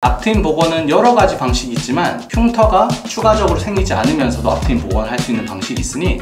앞트임 복원은 여러 가지 방식이 있지만 흉터가 추가적으로 생기지 않으면서도 앞트임 복원을 할 수 있는 방식이 있으니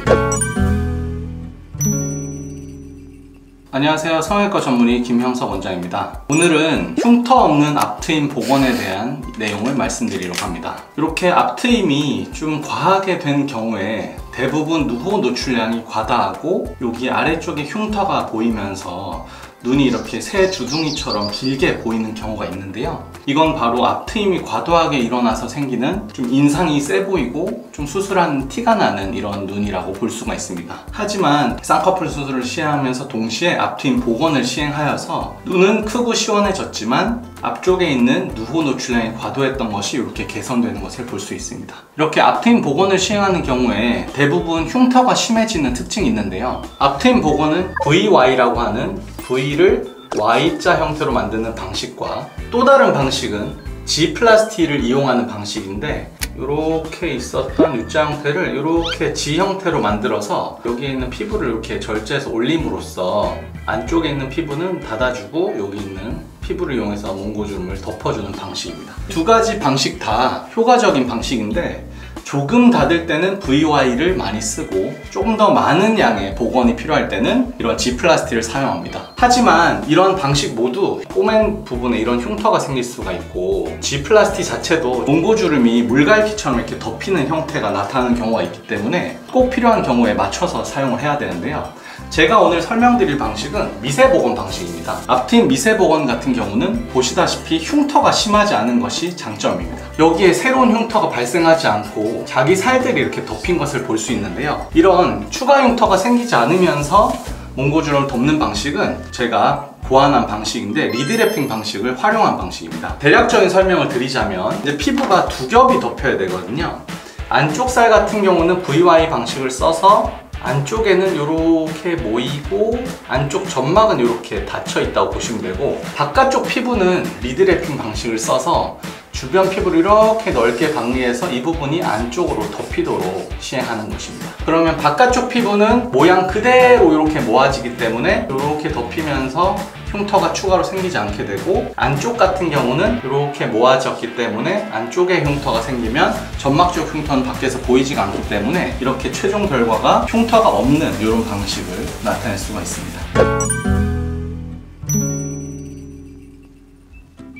안녕하세요. 성형외과 전문의 김형석 원장입니다. 오늘은 흉터 없는 앞트임 복원에 대한 내용을 말씀드리려고 합니다. 이렇게 앞트임이 좀 과하게 된 경우에 대부분 누후 노출량이 과다하고 여기 아래쪽에 흉터가 보이면서 눈이 이렇게 새 주둥이처럼 길게 보이는 경우가 있는데요. 이건 바로 앞트임이 과도하게 일어나서 생기는 좀 인상이 세 보이고 좀 수술한 티가 나는 이런 눈이라고 볼 수가 있습니다. 하지만 쌍꺼풀 수술을 시행하면서 동시에 앞트임 복원을 시행하여서 눈은 크고 시원해졌지만 앞쪽에 있는 누후 노출량이 과도했던 것이 이렇게 개선되는 것을 볼 수 있습니다. 이렇게 앞트임 복원을 시행하는 경우에 대부분 흉터가 심해지는 특징이 있는데요. 앞트임 복원은 VY라고 하는 V를 Y자 형태로 만드는 방식과 또 다른 방식은 G플라스티를 이용하는 방식인데 이렇게 있었던 U자 형태를 이렇게 G 형태로 만들어서 여기에 있는 피부를 이렇게 절제해서 올림으로써 안쪽에 있는 피부는 닫아주고 여기 있는 피부를 이용해서 몽고주름을 덮어주는 방식입니다. 두 가지 방식 다 효과적인 방식인데 조금 닫을 때는 VY를 많이 쓰고 조금 더 많은 양의 복원이 필요할 때는 이런 G플라스티를 사용합니다. 하지만 이런 방식 모두 꼬맨 부분에 이런 흉터가 생길 수가 있고 G플라스티 자체도 몽고주름이 물갈퀴처럼 이렇게 덮이는 형태가 나타나는 경우가 있기 때문에 꼭 필요한 경우에 맞춰서 사용을 해야 되는데요. 제가 오늘 설명드릴 방식은 미세복원 방식입니다. 앞트임 미세복원 같은 경우는 보시다시피 흉터가 심하지 않은 것이 장점입니다. 여기에 새로운 흉터가 발생하지 않고 자기 살들이 이렇게 덮인 것을 볼 수 있는데요. 이런 추가 흉터가 생기지 않으면서 몽고주름을 덮는 방식은 제가 고안한 방식인데 리드래핑 방식을 활용한 방식입니다. 대략적인 설명을 드리자면 이제 피부가 두 겹이 덮여야 되거든요. 안쪽 살 같은 경우는 VY 방식을 써서 안쪽에는 이렇게 모이고 안쪽 점막은 이렇게 닫혀 있다고 보시면 되고 바깥쪽 피부는 리드래핑 방식을 써서 주변 피부를 이렇게 넓게 박리해서 이 부분이 안쪽으로 덮이도록 시행하는 것입니다. 그러면 바깥쪽 피부는 모양 그대로 이렇게 모아지기 때문에 이렇게 덮이면서 흉터가 추가로 생기지 않게 되고 안쪽 같은 경우는 이렇게 모아졌기 때문에 안쪽에 흉터가 생기면 점막 쪽 흉터는 밖에서 보이지가 않기 때문에 이렇게 최종 결과가 흉터가 없는 이런 방식을 나타낼 수가 있습니다.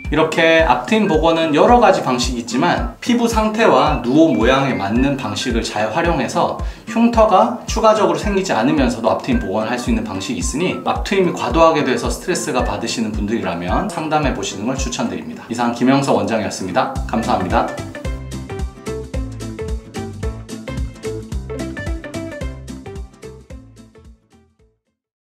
이렇게 앞트임 복원은 여러 가지 방식이 있지만 피부 상태와 누후 모양에 맞는 방식을 잘 활용해서 흉터가 추가적으로 생기지 않으면서도 앞트임 복원을 할 수 있는 방식이 있으니 앞트임이 과도하게 돼서 스트레스가 받으시는 분들이라면 상담해 보시는 걸 추천드립니다. 이상 김형석 원장이었습니다. 감사합니다.